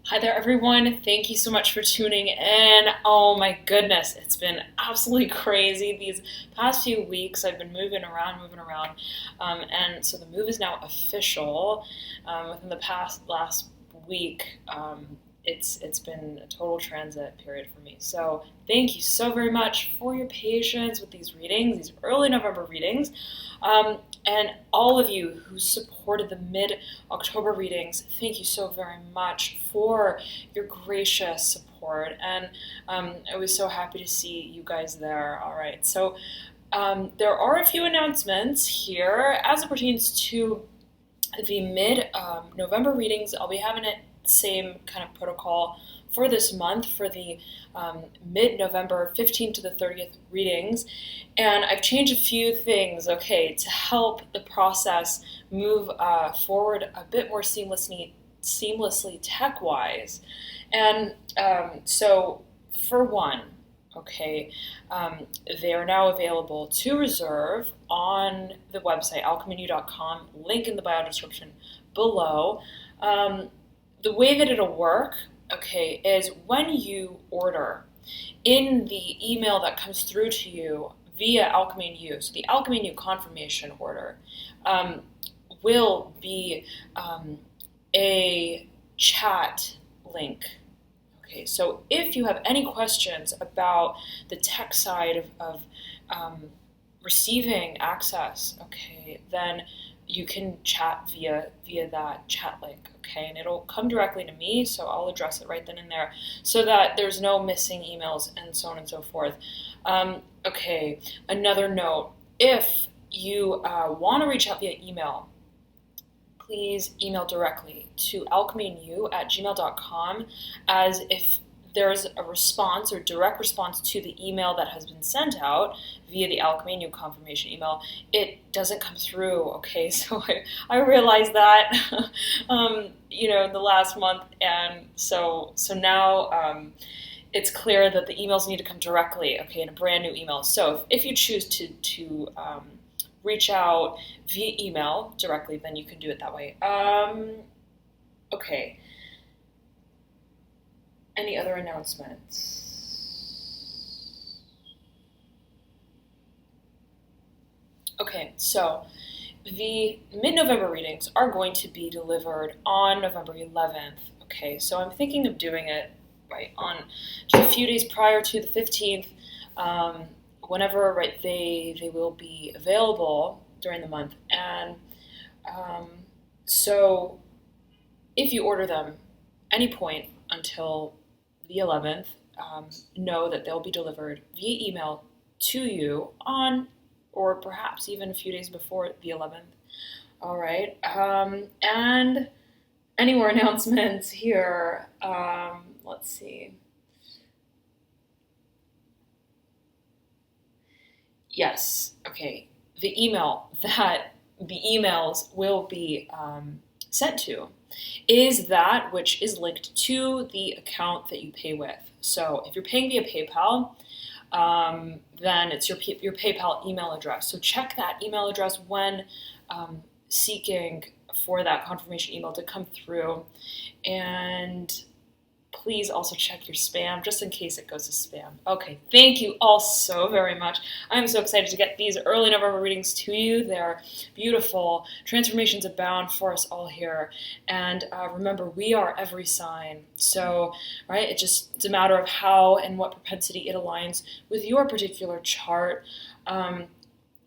Hi there, everyone. Thank you so much for tuning in. Oh my goodness, it's been absolutely crazy these past few weeks. I've been moving around, and so the move is now official. Within the past last week, it's been a total transit period for me. So thank you so very much for your patience with these readings, these early November readings. And all of you who supported the mid-October readings, thank you so very much for your gracious support. And I was so happy to see you guys there. All right, so there are a few announcements here as it pertains to the mid-November readings. I'll be having it same kind of protocol for this month for the mid-November 15th to the 30th readings. And I've changed a few things, okay, to help the process move forward a bit more seamlessly tech-wise. And so for one, okay, they are now available to reserve on the website, alchemynew.com, link in the bio description below. The way that it'll work, okay, is when you order in the email that comes through to you via Alchemy New, so the Alchemy New confirmation order will be a chat link. Okay, so if you have any questions about the tech side of receiving access, okay, then you can chat via that chat link, okay, and it'll come directly to me, so I'll address it right then and there, so that there's no missing emails and so on and so forth. Okay, another note: if you want to reach out via email, please email directly to alchemynew@gmail.com, as if there's a response or direct response to the email that has been sent out via the Alchemy New confirmation email, it doesn't come through, okay? So I realized that, the last month, and so now it's clear that the emails need to come directly, okay, in a brand new email. So if you choose to reach out via email directly, then you can do it that way. Okay. Any other announcements? Okay, so the mid-November readings are going to be delivered on November 11th. Okay, so I'm thinking of doing it right on just a few days prior to the 15th, whenever they will be available during the month. And so if you order them any point until the 11th, know that they'll be delivered via email to you on, or perhaps even a few days before the 11th. All right. And any more announcements here? Let's see. Yes. Okay. The emails will be sent to is that which is linked to the account that you pay with. So if you're paying via PayPal, then it's your PayPal email address. So check that email address when seeking for that confirmation email to come through. And please also check your spam, just in case it goes to spam. Okay, thank you all so very much. I'm so excited to get these early November readings to you. They're beautiful. Transformations abound for us all here. And remember, we are every sign. So, right, it's a matter of how and what propensity it aligns with your particular chart.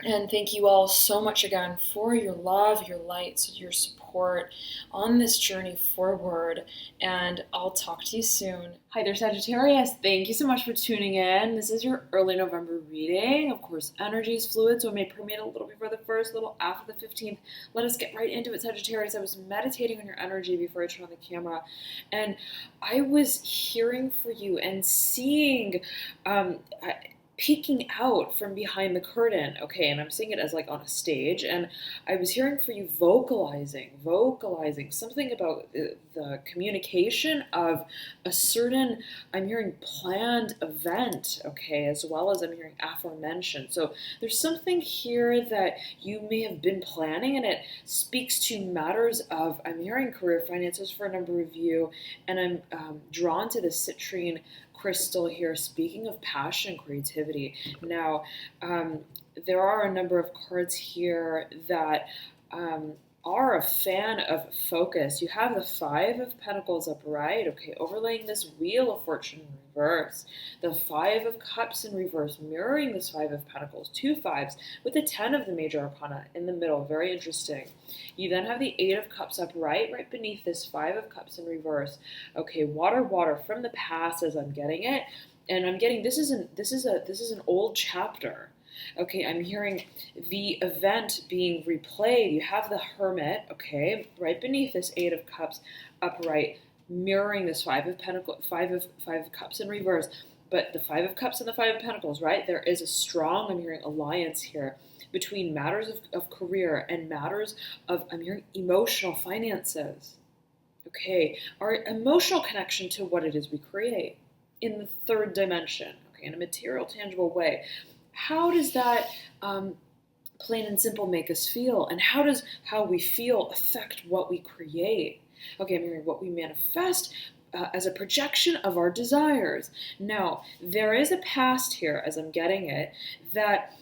And thank you all so much again for your love, your light, your support on this journey forward. And I'll talk to you soon. Hi there, Sagittarius. Thank you so much for tuning in. This is your early November reading. Of course, energy is fluid, so it may permeate a little before the 1st, a little after the 15th. Let us get right into it, Sagittarius. I was meditating on your energy before I turned on the camera, and I was hearing for you and seeing peeking out from behind the curtain, okay, and I'm seeing it as like on a stage, and I was hearing for you vocalizing something about the communication of a certain, I'm hearing planned event, okay, as well as I'm hearing aforementioned. So there's something here that you may have been planning, and it speaks to matters of, I'm hearing career finances for a number of you, and I'm drawn to the citrine crystal here, speaking of passion and creativity. Now, there are a number of cards here that are a fan of focus. You have the Five of Pentacles upright, okay, overlaying this Wheel of Fortune in reverse. The Five of Cups in reverse, mirroring this Five of Pentacles, two fives, with the 10 of the Major Arcana in the middle. Very interesting. You then have the Eight of Cups upright, right beneath this Five of Cups in reverse. Okay, water from the past, as I'm getting it, and I'm getting this is an old chapter. Okay, I'm hearing the event being replayed. You have the Hermit, okay, right beneath this Eight of Cups upright, mirroring this Five of Cups in reverse. But the Five of Cups and the Five of Pentacles, right? There is a strong, I'm hearing, alliance here between matters of career and matters of, I'm hearing, emotional finances. Okay, our emotional connection to what it is we create in the third dimension, okay, in a material, tangible way. How does that plain and simple make us feel? And how does how we feel affect what we create? Okay, I'm hearing what we manifest as a projection of our desires. Now, there is a past here, as I'm getting it, that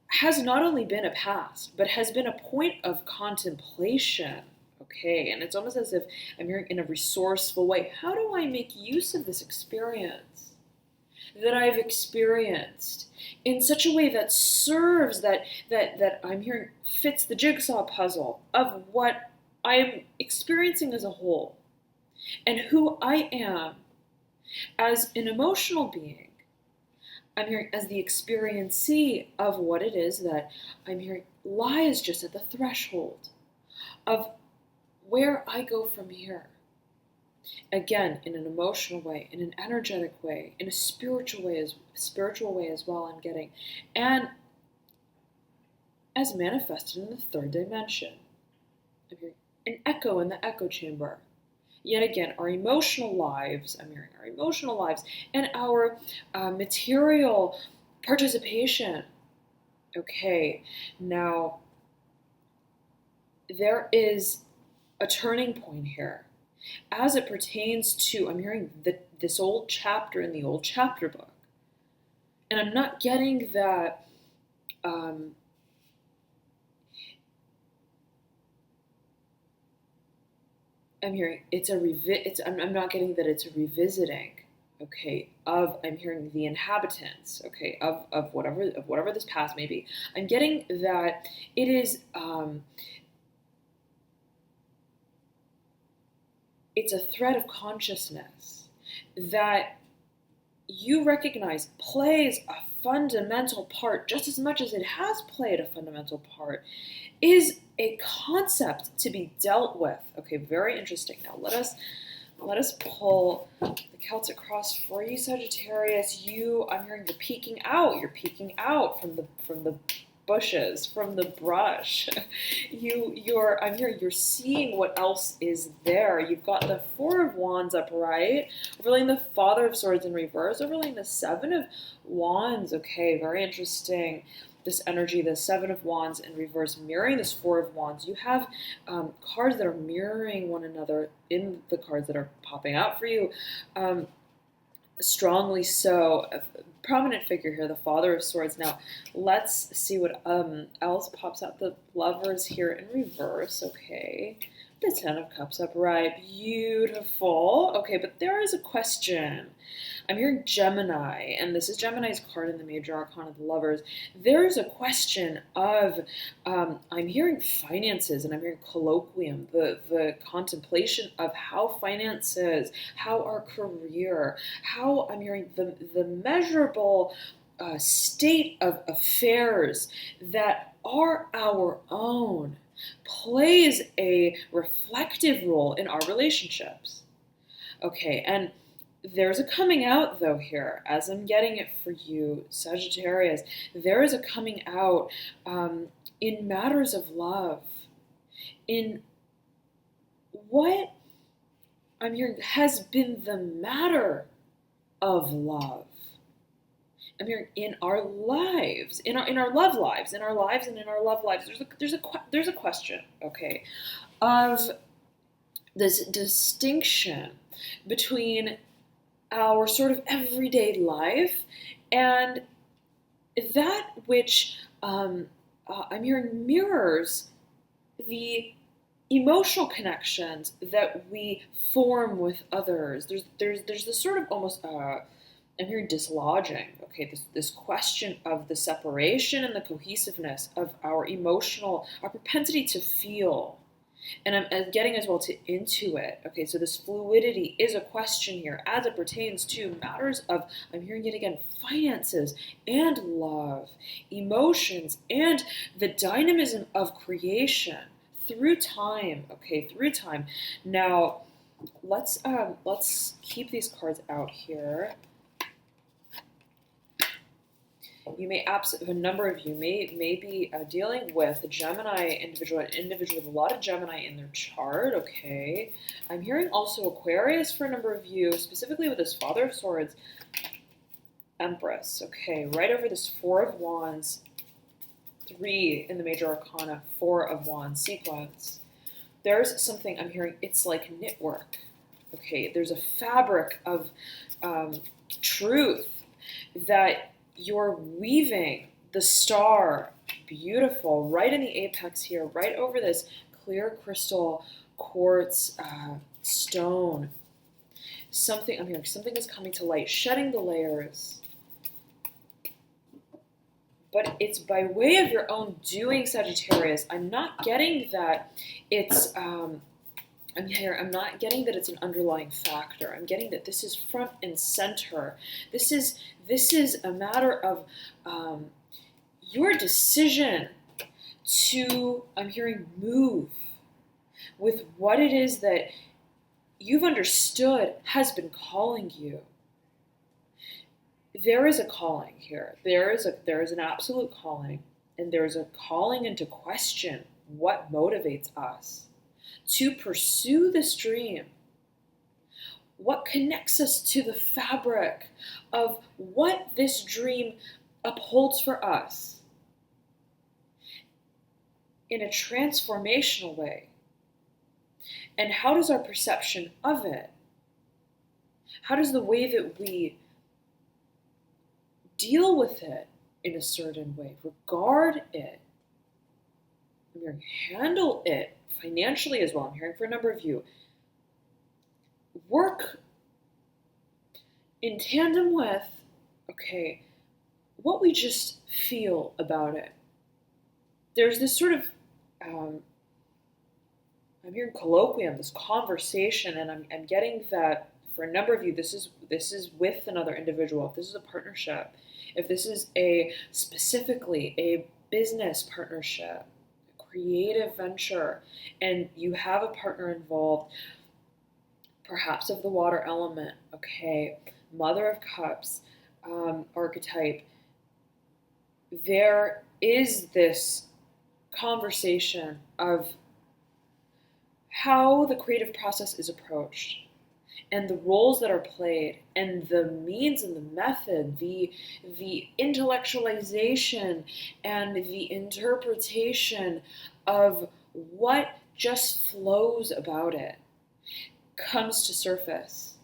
has not only been a past, but has been a point of contemplation. Okay, and it's almost as if I'm hearing in a resourceful way, how do I make use of this experience that I've experienced in such a way that serves, that I'm hearing fits the jigsaw puzzle of what I'm experiencing as a whole and who I am as an emotional being. I'm hearing as the experiencee of what it is that I'm hearing lies just at the threshold of where I go from here. Again, in an emotional way, in an energetic way, in a spiritual way as well, I'm getting, and as manifested in the third dimension. I'm hearing an echo in the echo chamber. Yet again, our emotional lives, I'm hearing our emotional lives, and our material participation. Okay, now there is a turning point here as it pertains to, I'm hearing this old chapter in the old chapter book. And I'm not getting that I'm hearing I'm not getting that it's a revisiting, okay, of, I'm hearing the inhabitants, okay, of whatever this past may be. I'm getting that it is it's a thread of consciousness that you recognize plays a fundamental part, just as much as it has played a fundamental part, is a concept to be dealt with. Okay, very interesting. Now let us pull the Celtic cross for you, Sagittarius. I'm hearing you're peeking out. You're peeking out from the bushes, from the brush. I'm hearing you're seeing what else is there. You've got the Four of Wands upright, overlaying the Father of Swords in reverse, overlaying the Seven of Wands. Okay, very interesting. This energy, the Seven of Wands in reverse, mirroring this Four of Wands. You have cards that are mirroring one another in the cards that are popping out for you. Strongly so. A prominent figure here, the Father of Swords. Now, let's see what else pops out. The Lovers here in reverse, okay. The Ten of Cups upright, beautiful. Okay, but there is a question. I'm hearing Gemini, and this is Gemini's card in the Major Arcana of the Lovers. There's a question of, I'm hearing finances, and I'm hearing colloquium, the contemplation of how finances, how our career, how I'm hearing the measurable state of affairs that are our own plays a reflective role in our relationships. Okay, and There's a coming out, though, here, as I'm getting it for you, Sagittarius. There is a coming out in matters of love, in what I'm hearing has been the matter of love. I'm hearing in our lives, in our love lives, in our lives, and in our love lives. There's a question, okay, of this distinction between our sort of everyday life and that which I'm hearing mirrors the emotional connections that we form with others. There's this sort of almost I'm hearing dislodging. Okay, this question of the separation and the cohesiveness of our emotional, our propensity to feel. And I'm getting as well to intuit. Okay, so this fluidity is a question here as it pertains to matters of, I'm hearing it again, finances and love, emotions, and the dynamism of creation through time. Okay, through time. Now, let's keep these cards out here. You may a number of you may be dealing with a Gemini individual, an individual with a lot of Gemini in their chart. Okay, I'm hearing also Aquarius for a number of you, specifically with this Father of Swords, Empress. Okay, right over this Four of Wands, 3 in the Major Arcana, Four of Wands sequence. There's something I'm hearing. It's like knitwork. Okay, there's a fabric of truth that you're weaving, the star, beautiful, right in the apex here, right over this clear crystal quartz stone. Something, I'm hearing, something is coming to light, shedding the layers. But it's by way of your own doing, Sagittarius. I'm not getting that it's I'm not getting that it's an underlying factor. I'm getting that this is front and center. This is a matter of your decision to, I'm hearing, move with what it is that you've understood has been calling you. There is a calling here. There is an absolute calling, and there is a calling into question what motivates us to pursue this dream. What connects us to the fabric of what this dream upholds for us in a transformational way? And how does our perception of it, how does the way that we deal with it in a certain way, regard it, handle it financially as well, I'm hearing for a number of you, work in tandem with, okay, what we just feel about it. There's this sort of, I'm hearing colloquium, this conversation, and I'm getting that for a number of you, this is with another individual. If this is a partnership, if this is specifically a business partnership, creative venture, and you have a partner involved, perhaps of the water element, okay, Mother of Cups archetype, there is this conversation of how the creative process is approached and the roles that are played and the means and the method, the intellectualization and the interpretation of what just flows about it comes to surface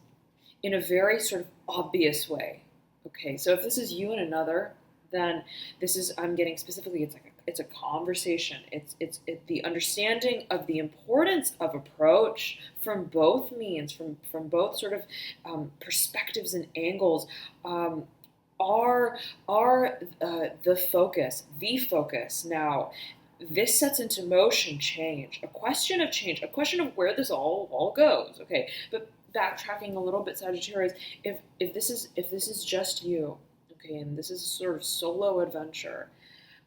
in a very sort of obvious way. Okay, so if this is you and another, then this is, I'm getting specifically, it's a conversation. It's the understanding of the importance of approach from both means, from both sort of perspectives and angles, are the focus. Now, this sets into motion change, a question of where this all goes. Okay, but backtracking a little bit, Sagittarius, if this is just you, okay, and this is a sort of solo adventure.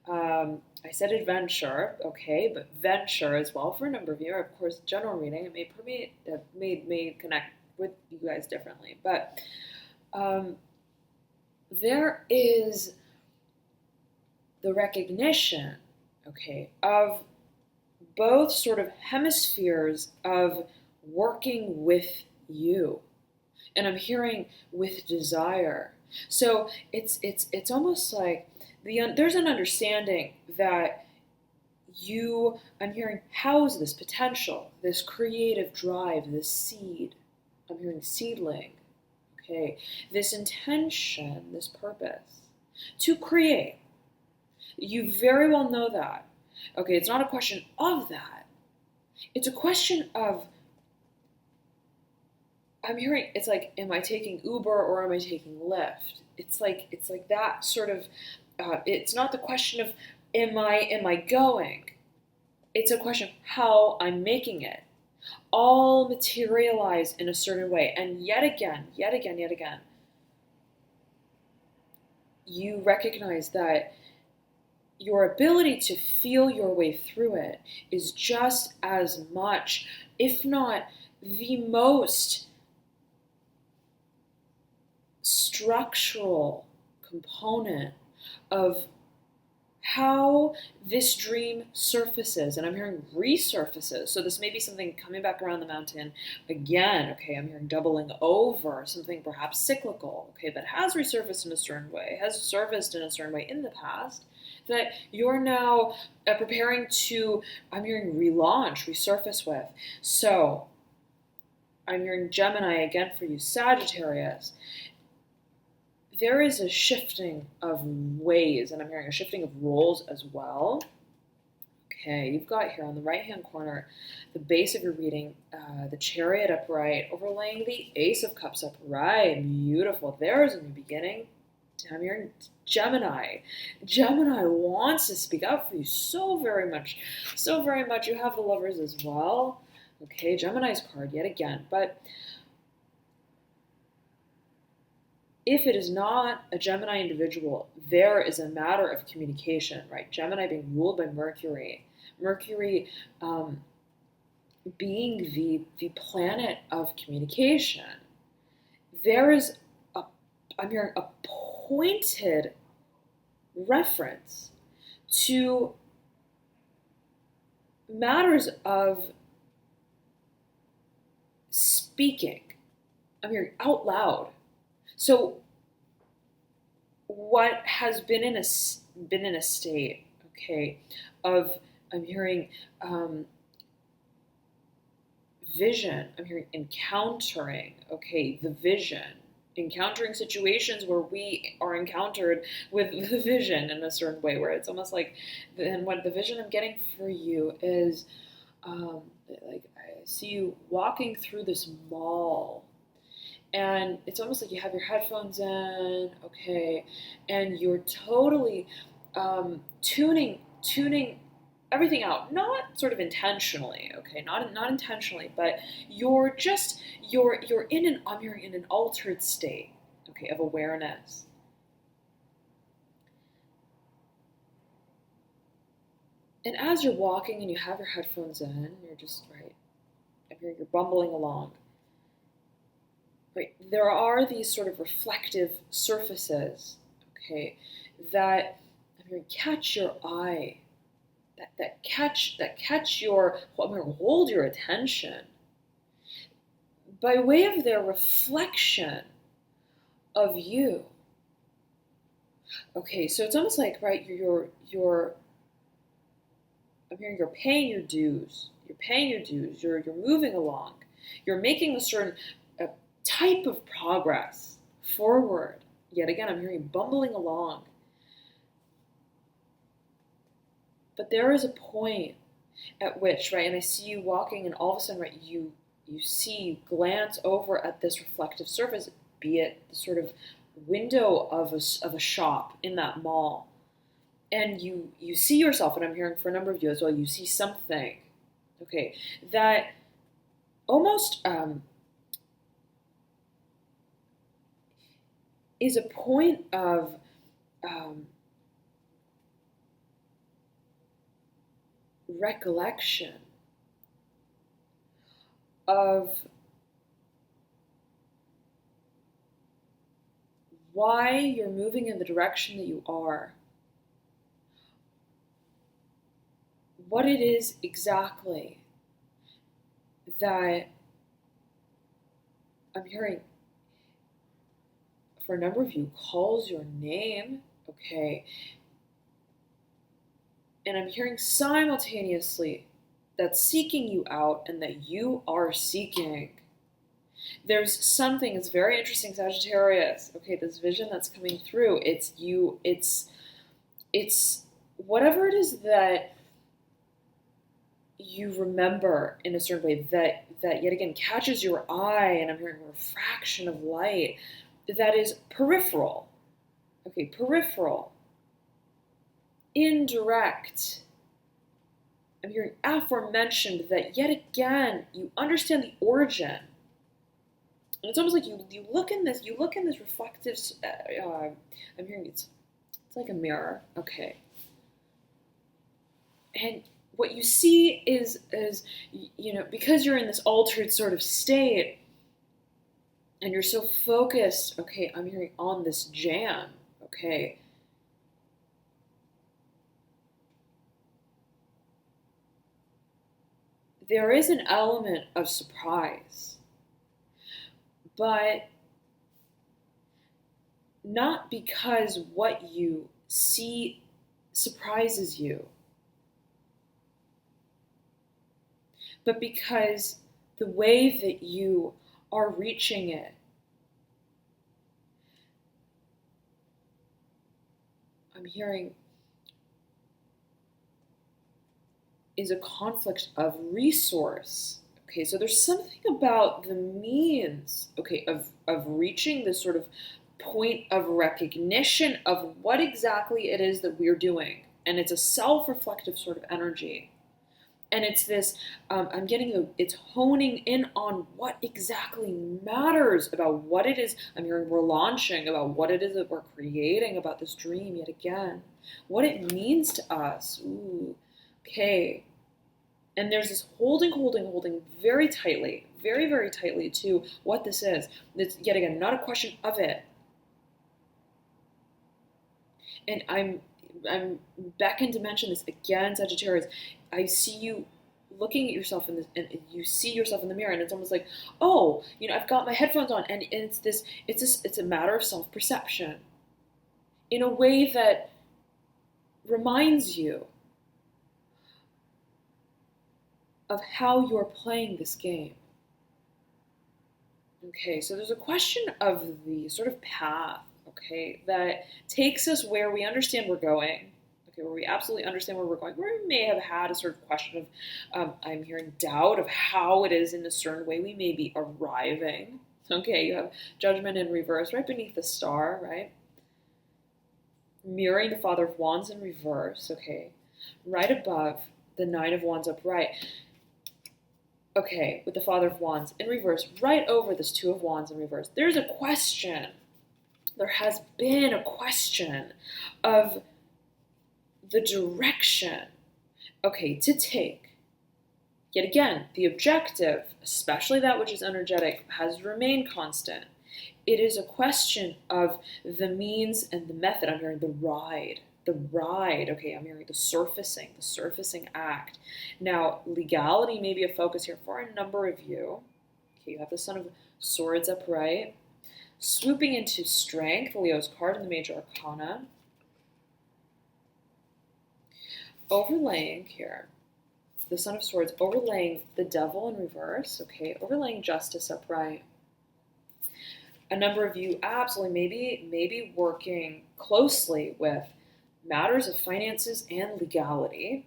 I said adventure, okay, but venture as well for a number of you. Of course, general reading, it may connect with you guys differently. But there is the recognition, okay, of both sort of hemispheres of working with you. And I'm hearing with desire. So it's almost like there's an understanding that I'm hearing house this potential, this creative drive, this seed. I'm hearing seedling, okay, this intention, this purpose to create. You very well know that. Okay, it's not a question of that. It's a question of, I'm hearing, it's like, am I taking Uber or am I taking Lyft? It's like that sort of, it's not the question of, am I going? It's a question of how I'm making it. All materialize in a certain way. And yet again, you recognize that your ability to feel your way through it is just as much, if not the most structural component of how this dream surfaces. And I'm hearing resurfaces. So this may be something coming back around the mountain again. Okay, I'm hearing doubling over, something perhaps cyclical, okay, that has resurfaced in a certain way, has surfaced in a certain way in the past, that you're now preparing to, I'm hearing relaunch, resurface with. So I'm hearing Gemini again for you, Sagittarius. There is a shifting of ways, and I'm hearing a shifting of roles as well. Okay, you've got here on the right-hand corner, the base of your reading, the Chariot upright, overlaying the Ace of Cups upright. Beautiful. There is a new beginning. I'm hearing Gemini. Gemini wants to speak up for you so very much. So very much. You have the Lovers as well. Okay, Gemini's card yet again. But if it is not a Gemini individual, there is a matter of communication, right? Gemini being ruled by Mercury. Mercury being the planet of communication. There is I'm hearing a pointed reference to matters of speaking. I'm hearing out loud. So what has been in a state, okay, of, I'm hearing vision, I'm hearing encountering, okay, the vision, encountering situations where we are encountered with the vision in a certain way, where it's almost like, and what the vision I'm getting for you is, like I see you walking through this mall, and it's almost like you have your headphones in, okay, and you're totally tuning everything out, not sort of intentionally, okay, not intentionally, but you're in an, I'm hearing, in an altered state, okay, of awareness. And as you're walking and you have your headphones in, you're just, right, I'm hearing you're bumbling along. Right, there are these sort of reflective surfaces, okay, that, I'm hearing, catch your eye, that catch your, I'm going to hold your attention by way of their reflection of you. Okay, so it's almost like, right, you're I'm hearing you're paying your dues. You're moving along. You're making a certain type of progress forward. Yet again, I'm hearing bumbling along. But there is a point at which, right, and I see you walking, and all of a sudden, right, you glance over at this reflective surface, be it the sort of window of a shop in that mall, and you see yourself, and I'm hearing for a number of you as well, you see something, okay, that almost is a point of recollection of why you're moving in the direction that you are, what it is exactly that I'm hearing for a number of you calls your name, okay? And I'm hearing simultaneously that's seeking you out and that you are seeking. There's something that's very interesting, Sagittarius. Okay, this vision that's coming through, it's you, it's whatever it is that you remember in a certain way that yet again catches your eye, and I'm hearing a refraction of light that is peripheral. Okay, peripheral. Indirect. I'm hearing aforementioned that yet again you understand the origin. And it's almost like you look in this reflective I'm hearing it's like a mirror, okay. And what you see is because you're in this altered sort of state and you're so focused, okay, I'm hearing on this jam, okay. There is an element of surprise, but not because what you see surprises you, but because the way that you are reaching it. I'm hearing is a conflict of resource. Okay, so there's something about the means, okay, of reaching this sort of point of recognition of what exactly it is that we're doing. And it's a self-reflective sort of energy. And it's this, I'm getting it's honing in on what exactly matters about what it is I'm hearing we're launching, about what it is that we're creating, about this dream yet again, what it means to us. Ooh, okay. And there's this holding very ticely, very, very tightly to what this is. It's yet again not a question of it. And I'm beckoned to mention this again, Sagittarius. I see you looking at yourself in this, and you see yourself in the mirror, and it's almost like, oh, I've got my headphones on, and it's a matter of self-perception in a way that reminds you of how you're playing this game. Okay, so there's a question of the sort of path, okay, that takes us where we understand we're going, okay, where we absolutely understand where we're going, where we may have had a sort of question of, I'm hearing doubt of how it is in a certain way we may be arriving. Okay, you have Judgment in reverse right beneath the star, right? Mirroring the Father of Wands in reverse, okay, right above the Nine of Wands upright. Okay, with the Father of Wands in reverse, right over this Two of Wands in reverse, there's a question. There has been a question of the direction, okay, to take. Yet again, the objective, especially that which is energetic, has remained constant. It is a question of the means and the method. I'm hearing the ride, okay, I'm hearing the surfacing act. Now, legality may be a focus here for a number of you. Okay, you have the Son of Swords upright, swooping into strength, Leo's card in the Major Arcana. Overlaying here, the Son of Swords, overlaying the Devil in reverse, okay, overlaying Justice upright. A number of you absolutely maybe working closely with matters of finances and legality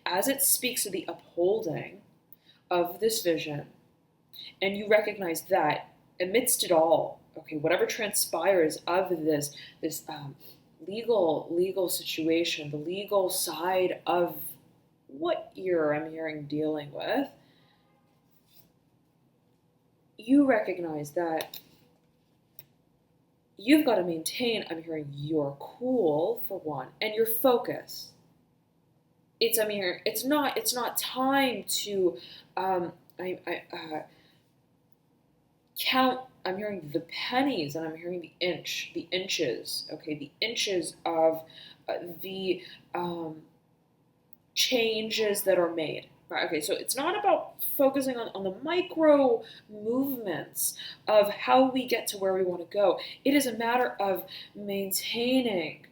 as it speaks to the upholding of this vision. And you recognize that amidst it all, okay, whatever transpires of this legal situation, the legal side of what I'm hearing dealing with, you recognize that you've got to maintain, I'm hearing, your cool for one, and your focus. It's not time to count I'm hearing the pennies, and I'm hearing the inches, okay, the inches of the changes that are made. Right, okay, so it's not about focusing on the micro movements of how we get to where we want to go. It is a matter of maintaining,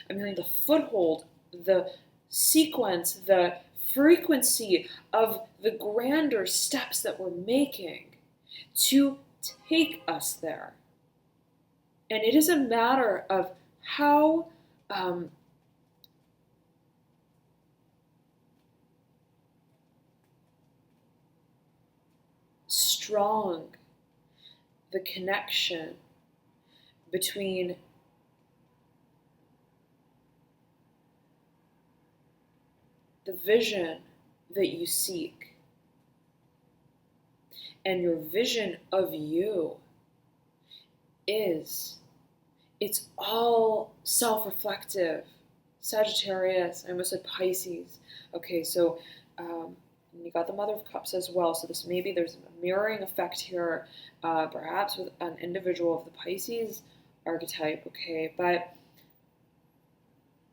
I'm hearing the foothold, the sequence, the frequency of the grander steps that we're making to take us there. And it is a matter of how strong the connection between the vision that you seek and your vision of you is. It's all self-reflective. Sagittarius, I almost said Pisces. Okay, so you got the Mother of Cups as well. So there's a mirroring effect here, perhaps with an individual of the Pisces archetype. Okay, but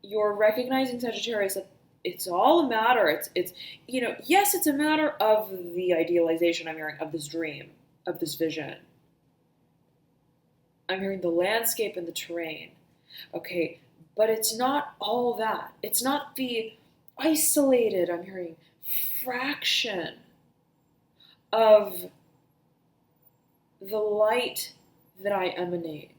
you're recognizing, Sagittarius, that it's all a matter. It's yes, it's a matter of the idealization I'm hearing of this dream, of this vision. I'm hearing the landscape and the terrain. Okay, but it's not all that. It's not the isolated, I'm hearing, fraction of the light that I emanate.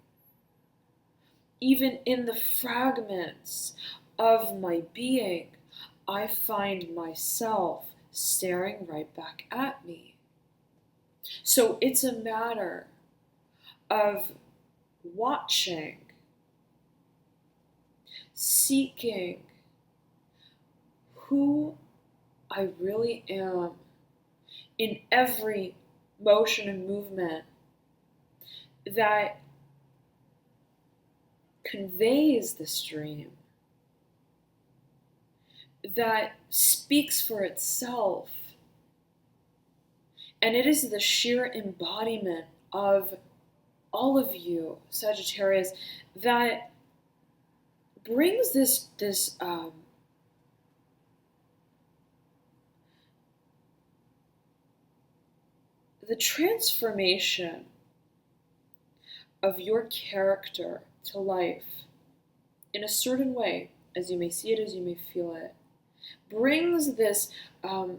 Even in the fragments of my being, I find myself staring right back at me. So it's a matter of watching, seeking who I really am in every motion and movement that conveys this dream, that speaks for itself. And it is the sheer embodiment of all of you, Sagittarius, that brings this the transformation of your character to life in a certain way, as you may see it, as you may feel it, brings this the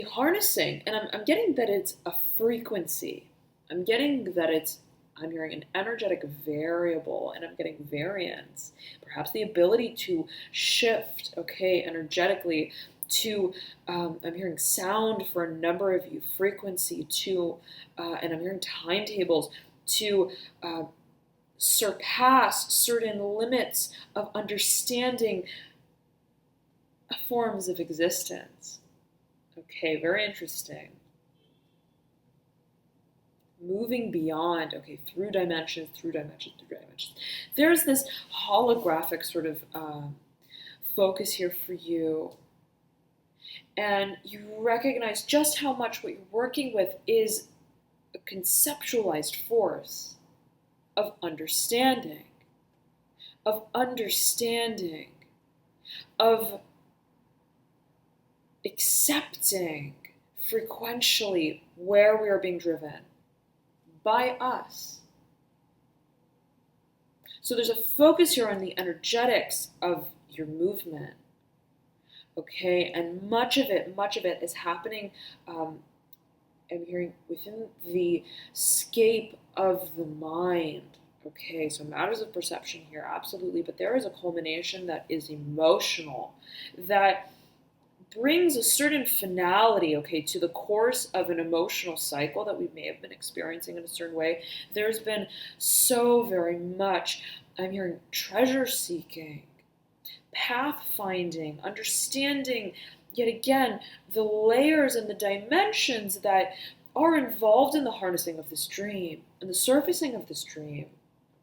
harnessing, and I'm getting that it's a frequency. I'm getting that I'm hearing an energetic variable, and I'm getting variance. Perhaps the ability to shift, okay, energetically to, I'm hearing sound for a number of you, frequency to, and I'm hearing timetables to surpass certain limits of understanding forms of existence. Okay, very interesting. Moving beyond, okay, through dimensions. There's this holographic sort of focus here for you. And you recognize just how much what you're working with is a conceptualized force of understanding, of accepting frequentially where we are being driven by us. So there's a focus here on the energetics of your movement, okay? And much of it is happening, I'm hearing, within the scape of the mind, okay? So matters of perception here, absolutely, but there is a culmination that is emotional, that brings a certain finality, okay, to the course of an emotional cycle that we may have been experiencing in a certain way. There's been so very much, I'm hearing, treasure seeking, pathfinding, understanding, yet again, the layers and the dimensions that are involved in the harnessing of this dream and the surfacing of this dream.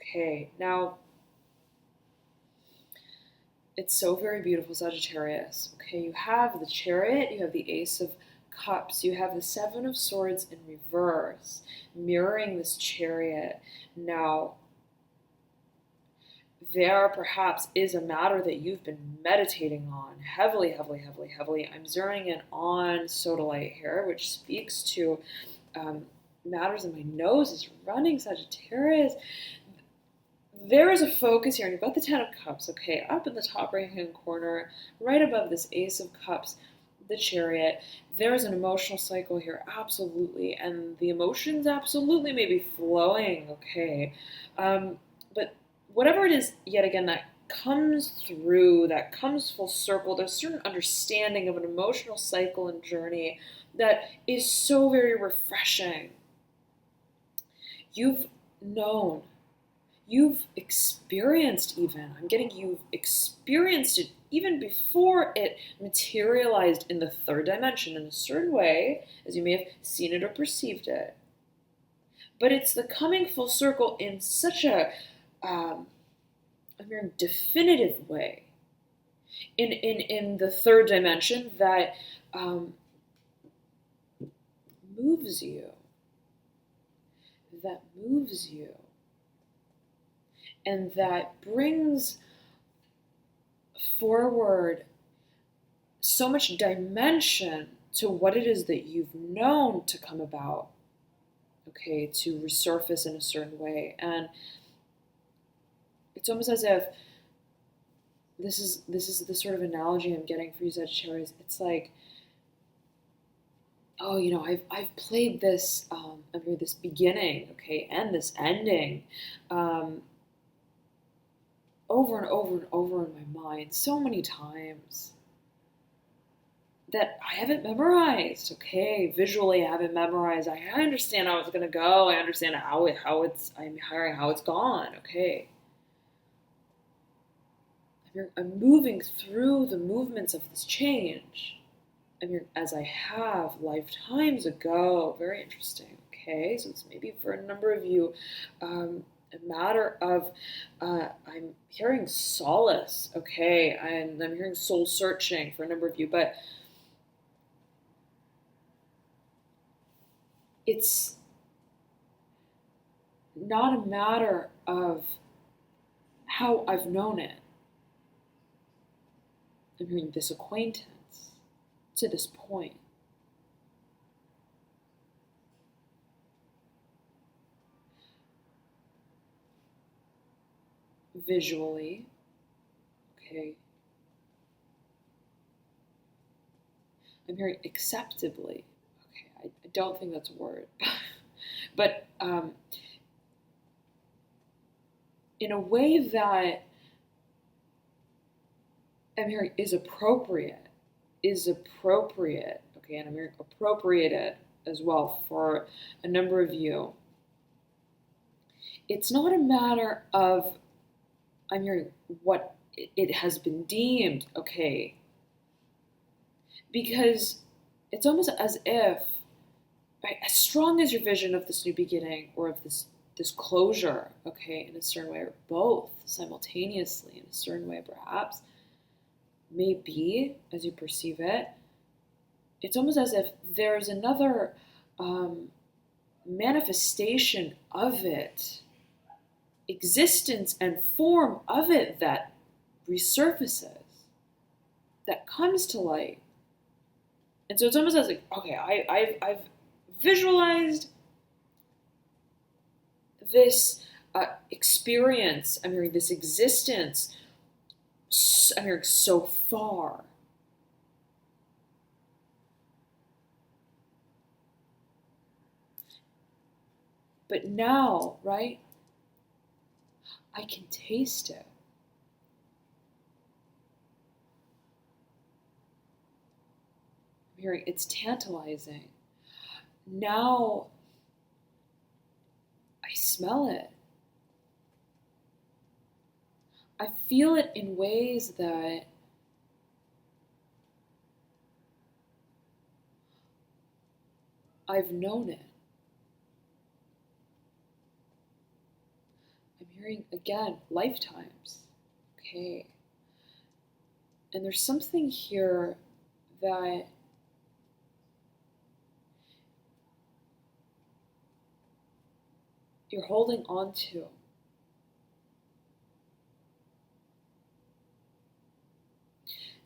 Okay, now, it's so very beautiful, Sagittarius. Okay, you have the Chariot, you have the Ace of Cups, you have the Seven of Swords in reverse, mirroring this Chariot. Now, there perhaps is a matter that you've been meditating on heavily. I'm zeroing in on sodalite here, which speaks to matters in my nose is running, Sagittarius. There is a focus here, and you've got the Ten of Cups, okay, up in the top right-hand corner, right above this Ace of Cups, the Chariot. There is an emotional cycle here, absolutely, and the emotions absolutely may be flowing, okay, but whatever it is, yet again, that comes through, that comes full circle, there's a certain understanding of an emotional cycle and journey that is so very refreshing. You've known, you've experienced even, I'm getting you've experienced it even before it materialized in the third dimension in a certain way, as you may have seen it or perceived it. But it's the coming full circle in such a very definitive way in the third dimension that moves you, and that brings forward so much dimension to what it is that you've known to come about, okay, to resurface in a certain way. And it's almost as if this is the sort of analogy I'm getting for you, Sagittarius. It's like, oh, you know, I've played this this beginning, okay, and this ending, over and over and over in my mind so many times that I haven't memorized, okay? Visually, I haven't memorized. I understand how it's going to go. I understand how it's gone, okay? I'm moving through the movements of this change. As I have lifetimes ago. Very interesting, okay? So it's maybe for a number of you, a matter of, I'm hearing solace, okay? And I'm hearing soul searching for a number of you, but it's not a matter of how I've known it. I'm hearing this acquaintance to this point. Visually, okay. I'm hearing acceptably. Okay, I don't think that's a word. But in a way that I'm hearing is appropriate, okay, and I'm hearing appropriated as well for a number of you. It's not a matter of, I'm hearing what it has been deemed, okay, because it's almost as if, right, as strong as your vision of this new beginning or of this closure, okay, in a certain way, or both simultaneously in a certain way perhaps, may be, as you perceive it, it's almost as if there's another manifestation of it, existence and form of it that resurfaces, that comes to light. And so it's almost as like, okay, I've visualized this experience, I'm hearing this existence, I'm hearing so far. But now, right, I can taste it. I'm hearing it's tantalizing. Now I smell it. I feel it in ways that I've known it. I'm hearing, again, lifetimes, okay? And there's something here that you're holding on to.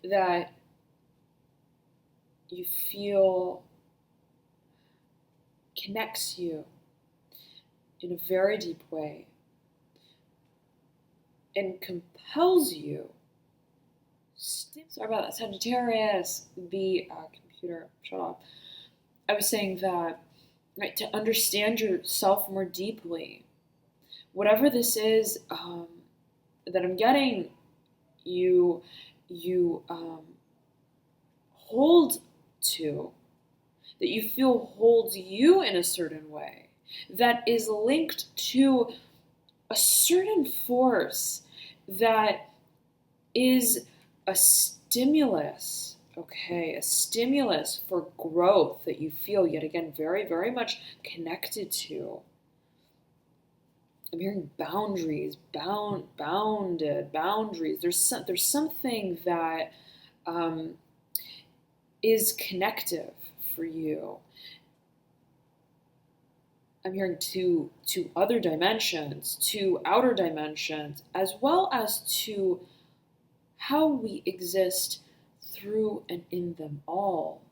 That you feel connects you in a very deep way and compels you. Sorry about that, Sagittarius. The computer shut off. I was saying that, right, to understand yourself more deeply, whatever this is that I'm getting, you hold to, that you feel holds you in a certain way, that is linked to a certain force that is a stimulus, okay, a stimulus for growth that you feel, yet again, very, very much connected to. I'm hearing boundaries, bounded boundaries. There's something that is connective for you. I'm hearing to other dimensions, to outer dimensions, as well as to how we exist through and in them all.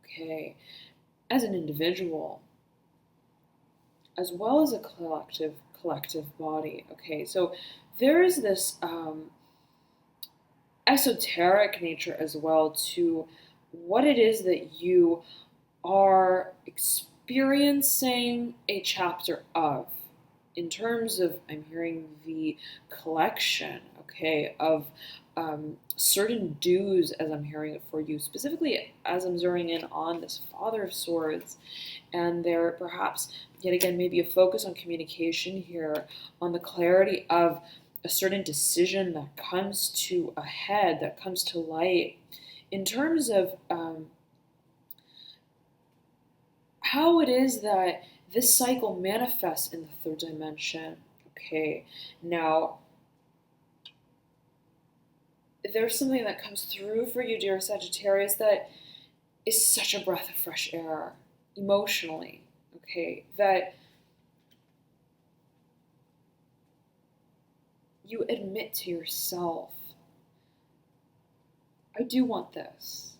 Okay, as an individual, as well as a collective body. Okay, so there is this esoteric nature as well to what it is that you are experiencing a chapter of, in terms of, I'm hearing the collection, okay, of certain dues, as I'm hearing it for you, specifically as I'm zeroing in on this Father of Swords, and there perhaps, yet again, maybe a focus on communication here, on the clarity of a certain decision that comes to a head, that comes to light, in terms of how it is that this cycle manifests in the third dimension. Okay, now there's something that comes through for you, dear Sagittarius, that is such a breath of fresh air emotionally. Okay, that you admit to yourself, I do want this.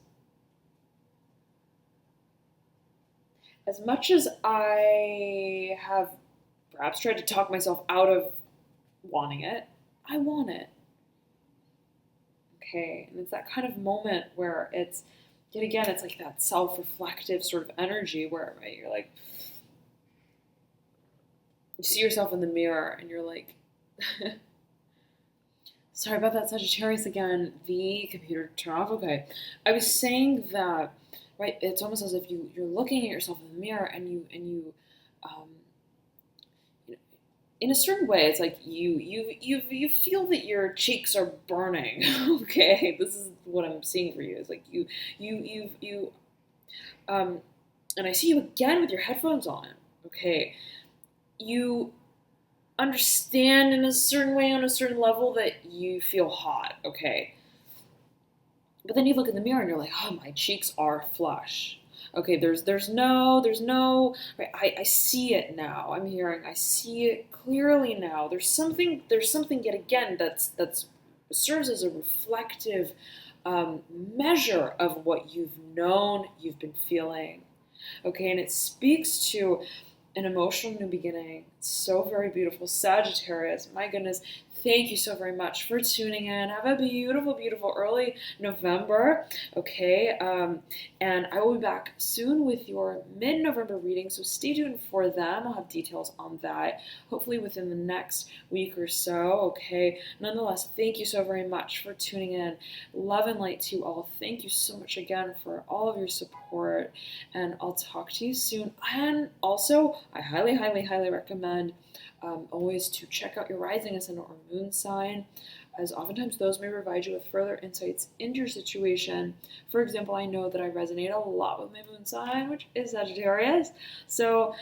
As much as I have perhaps tried to talk myself out of wanting it, I want it. Okay, and it's that kind of moment where it's, yet again, it's like that self-reflective sort of energy where, right, you're like, you see yourself in the mirror and you're like, sorry about that, Sagittarius again, the computer turned off. Okay, I was saying that, right, it's almost as if you're looking at yourself in the mirror and you in a certain way, it's like you feel that your cheeks are burning. Okay, this is what I'm seeing for you. It's like you and I see you again with your headphones on. Okay, you understand in a certain way, on a certain level, that you feel hot. Okay, but then you look in the mirror and you're like, oh, my cheeks are flush. Okay, there's no, right, I see it now. I'm hearing, I see it clearly now. There's something yet again that's serves as a reflective measure of what you've known, you've been feeling. Okay, and it speaks to an emotional new beginning. It's so very beautiful. Sagittarius, my goodness, thank you so very much for tuning in. Have a beautiful, beautiful early November, okay? And I will be back soon with your mid-November reading, so stay tuned for them. I'll have details on that, hopefully within the next week or so, okay? Nonetheless, thank you so very much for tuning in. Love and light to you all. Thank you so much again for all of your support, and I'll talk to you soon. And also, I highly, highly, highly recommend always to check out your rising, ascendant, or moon sign, as oftentimes those may provide you with further insights into your situation. For example, I know that I resonate a lot with my moon sign, which is Sagittarius. So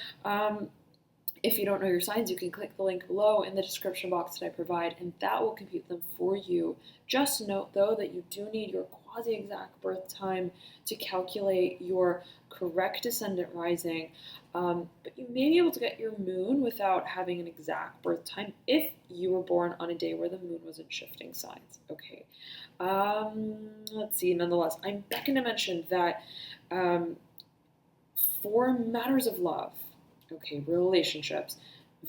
if you don't know your signs, you can click the link below in the description box that I provide, and that will compute them for you. Just note, though, that you do need your quasi-exact birth time to calculate your correct ascendant rising, but you may be able to get your moon without having an exact birth time if you were born on a day where the moon was in shifting signs. Okay. Let's see. Nonetheless, I'm beckoned to mention that for matters of love, okay, relationships,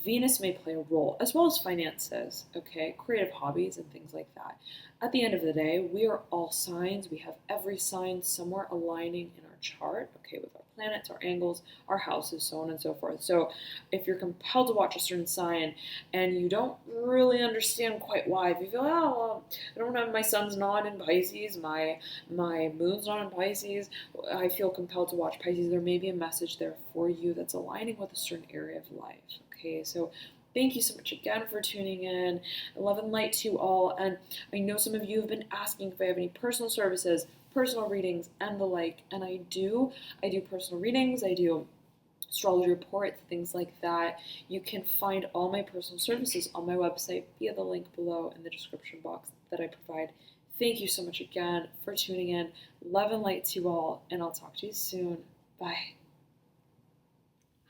Venus may play a role, as well as finances, okay, creative hobbies and things like that. At the end of the day, we are all signs. We have every sign somewhere aligning in our chart, okay, with our planets, our angles, our houses, so on and so forth. So if you're compelled to watch a certain sign and you don't really understand quite why, if you feel, oh, well, I don't have my sun's not in Pisces, my moon's not in Pisces, I feel compelled to watch Pisces, there may be a message there for you that's aligning with a certain area of life. Okay, so thank you so much again for tuning in. Love and light to you all. And I know some of you have been asking if I have any personal services, personal readings, and the like. And I do. I do personal readings. I do astrology reports, things like that. You can find all my personal services on my website via the link below in the description box that I provide. Thank you so much again for tuning in. Love and light to you all, and I'll talk to you soon. Bye.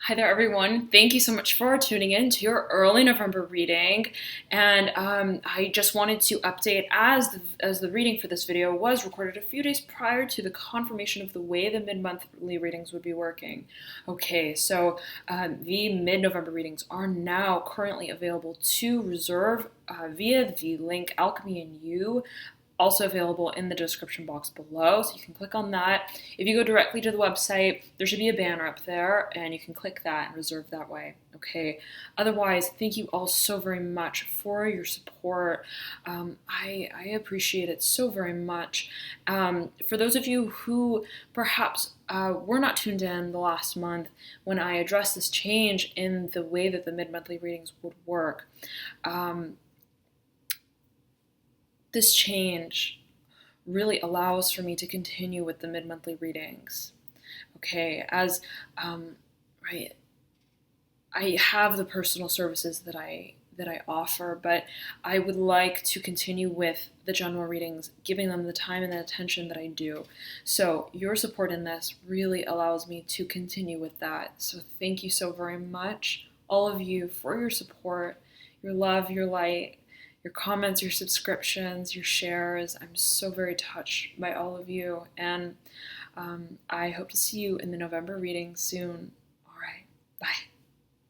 Hi there, everyone. Thank you so much for tuning in to your early November reading. And I just wanted to update as the reading for this video was recorded a few days prior to the confirmation of the way the mid-monthly readings would be working. Okay, so the mid-November readings are now currently available to reserve via the link Alchemy and You, also available in the description box below, so you can click on that. If you go directly to the website, there should be a banner up there, and you can click that and reserve that way. Okay. Otherwise, thank you all so very much for your support. I appreciate it so very much. For those of you who perhaps were not tuned in the last month when I addressed this change in the way that the mid-monthly readings would work, this change really allows for me to continue with the mid-monthly readings. Okay, as right, I have the personal services that I offer, but I would like to continue with the general readings, giving them the time and the attention that I do. So your support in this really allows me to continue with that. So thank you so very much, all of you, for your support, your love, your light, your comments, your subscriptions, your shares. I'm so very touched by all of you, and I hope to see you in the November reading soon. All right, bye.